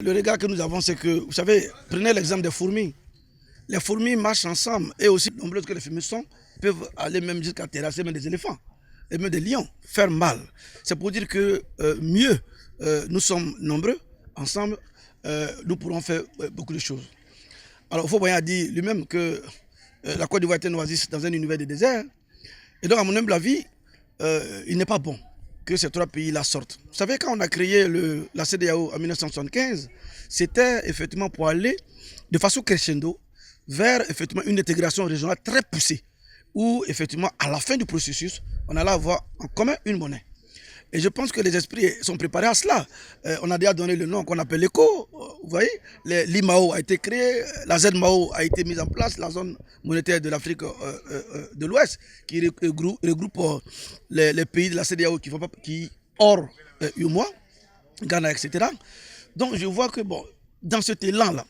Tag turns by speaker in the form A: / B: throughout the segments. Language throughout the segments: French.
A: Le regard que nous avons, c'est que, vous savez, prenez l'exemple des fourmis. Les fourmis marchent ensemble et aussi nombreuses que les fourmis sont, peuvent aller même jusqu'à terrasser même des éléphants et même des lions, faire mal. C'est pour dire que mieux nous sommes nombreux, ensemble, nous pourrons faire beaucoup de choses. Alors, Fauboyant a dit lui-même que la Côte d'Ivoire était une oasis dans un univers de désert. Et donc, à mon humble avis, il n'est pas bon que ces trois pays-là sortent. Vous savez, quand on a créé la CEDEAO en 1975, c'était effectivement pour aller de façon crescendo vers effectivement une intégration régionale très poussée, où effectivement, à la fin du processus, on allait avoir en commun une monnaie. Et je pense que les esprits sont préparés à cela. On a déjà donné le nom qu'on appelle l'ECO. Vous voyez, l'IMAO a été créé, la ZMAO a été mise en place, la zone monétaire de l'Afrique de l'Ouest, qui regroupe les pays de la CEDEAO qui hors UMOA, Ghana, etc. Donc je vois que bon, dans cet élan-là,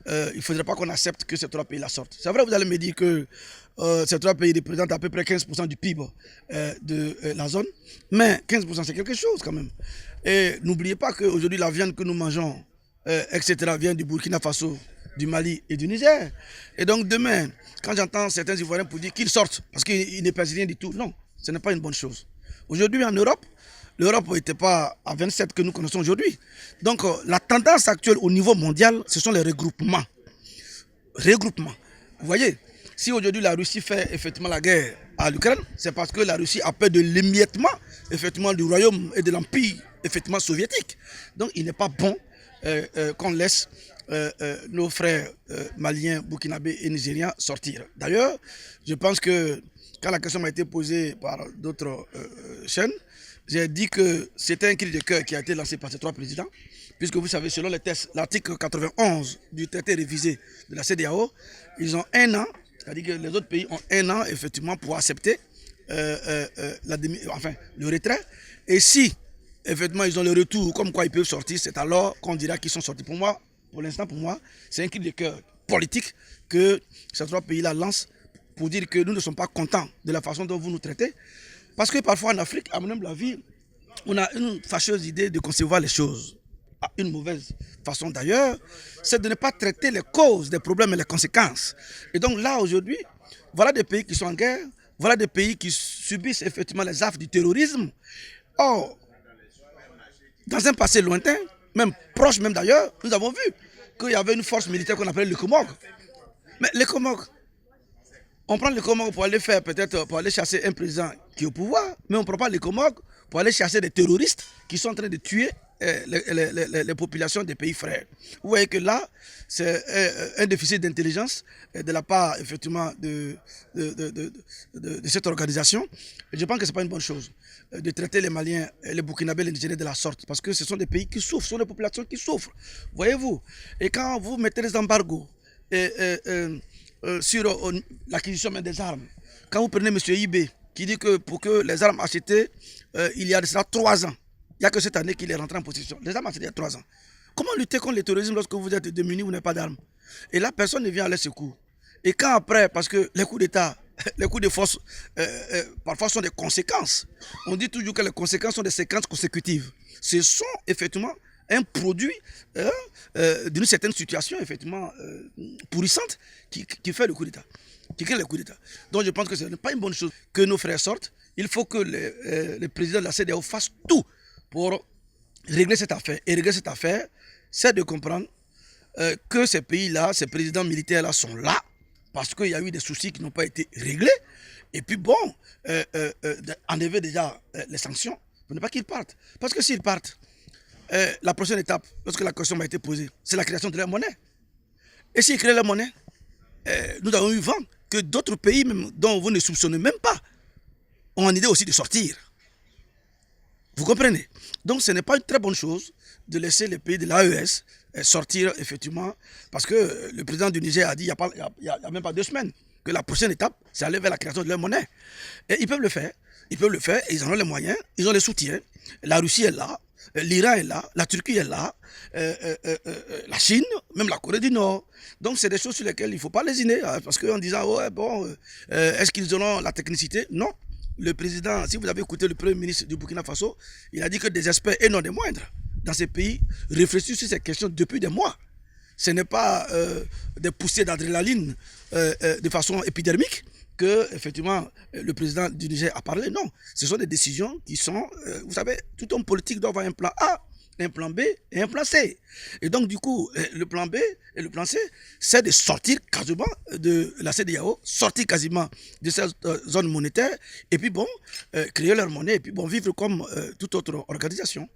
A: il ne faudrait pas qu'on accepte que ces trois pays-là sortent. C'est vrai, vous allez me dire que ces trois pays représentent à peu près 15% du PIB de la zone, mais 15% c'est quelque chose quand même. Et n'oubliez pas qu'aujourd'hui la viande que nous mangeons, etc., vient du Burkina Faso, du Mali et du Niger. Et donc demain, quand j'entends certains Ivoiriens pour dire qu'ils sortent, parce qu'ils ne pèsent rien du tout, non, ce n'est pas une bonne chose. Aujourd'hui en Europe, l'Europe n'était pas à 27 que nous connaissons aujourd'hui. Donc la tendance actuelle au niveau mondial, ce sont les regroupements. Regroupements. Vous voyez, si aujourd'hui la Russie fait effectivement la guerre à l'Ukraine, c'est parce que la Russie a peur de l'émiettement effectivement du royaume et de l'empire effectivement soviétique. Donc il n'est pas bon qu'on laisse nos frères maliens, burkinabés et nigériens sortir. D'ailleurs, je pense que quand la question m'a été posée par d'autres chaînes, j'ai dit que c'était un cri de cœur qui a été lancé par ces trois présidents, puisque vous savez, selon les tests, l'article 91 du traité révisé de la CEDEAO, ils ont un an, c'est-à-dire que les autres pays ont un an, effectivement, pour accepter le retrait. Et si, effectivement, ils ont le retour, comme quoi ils peuvent sortir, c'est alors qu'on dira qu'ils sont sortis. Pour moi, pour l'instant, pour moi, c'est un cri de cœur politique que ces trois pays-là lancent pour dire que nous ne sommes pas contents de la façon dont vous nous traitez. Parce que parfois en Afrique, à mon humble avis, on a une fâcheuse idée de concevoir les choses. Une mauvaise façon d'ailleurs, c'est de ne pas traiter les causes des problèmes et les conséquences. Et donc là, aujourd'hui, voilà des pays qui sont en guerre, voilà des pays qui subissent effectivement les affres du terrorisme. Or, dans un passé lointain, même proche même d'ailleurs, nous avons vu qu'il y avait une force militaire qu'on appelait le Comog. Mais les Comog, on prend les Comog pour aller faire peut-être pour aller chasser un président qui est au pouvoir, mais on ne prend pas les Comog pour aller chasser des terroristes qui sont en train de tuer les populations des pays frères. Vous voyez que là, c'est un déficit d'intelligence de la part effectivement de cette organisation. Et je pense que ce n'est pas une bonne chose de traiter les Maliens, les Burkinabés, les Nigériens de la sorte, parce que ce sont des pays qui souffrent, ce sont des populations qui souffrent. Voyez-vous. Et quand vous mettez les embargos sur l'acquisition des armes, quand vous prenez M. Ibé, qui dit que pour que les armes achetées, il y a de cela 3 ans, il n'y a que cette année qu'il est rentré en position. Les armes achetées il y a 3 ans. Comment lutter contre le terrorisme lorsque vous êtes démunis, vous n'avez pas d'armes? Et là, personne ne vient à leur secours. Et quand après, parce que les coups d'État, les coups de force, parfois sont des conséquences. On dit toujours que les conséquences sont des séquences consécutives. Ce sont effectivement un produit d'une certaine situation effectivement pourrissante qui fait le coup d'État, qui crée le coup d'État. Donc je pense que ce n'est pas une bonne chose que nos frères sortent. Il faut que les présidents de la CEDEAO fassent tout pour régler cette affaire. Et régler cette affaire, c'est de comprendre que ces pays-là, ces présidents militaires-là sont là parce qu'il y a eu des soucis qui n'ont pas été réglés. Et puis bon, enlever déjà les sanctions pour ne pas qu'ils partent. Parce que s'ils partent, la prochaine étape, lorsque la question m'a été posée, c'est la création de leur monnaie. Et s'ils créent leur monnaie, nous avons eu vent que d'autres pays, même, dont vous ne soupçonnez même pas, ont en idée aussi de sortir. Vous comprenez? Donc ce n'est pas une très bonne chose de laisser les pays de l'AES sortir effectivement, parce que le président du Niger a dit il n'y a même pas 2 semaines que la prochaine étape, c'est aller vers la création de leur monnaie. Et ils peuvent le faire, et ils en ont les moyens, ils ont les soutiens. La Russie est là, l'Iran est là, la Turquie est là, la Chine, même la Corée du Nord. Donc c'est des choses sur lesquelles il ne faut pas lésiner, parce qu'en disant, ouais, bon, est-ce qu'ils auront la technicité? Non. Le président, si vous avez écouté le premier ministre du Burkina Faso, il a dit que des experts et non des moindres dans ces pays réfléchissent sur ces questions depuis des mois. Ce n'est pas des poussées d'adrénaline de façon épidermique que, effectivement, le président du Niger a parlé. Non, ce sont des décisions qui sont, vous savez, tout homme politique doit avoir un plan A, un plan B et un plan C. Et donc, du coup, le plan B et le plan C, c'est de sortir quasiment de la CEDEAO, sortir quasiment de cette zone monétaire, et puis bon, créer leur monnaie, et puis bon, vivre comme toute autre organisation.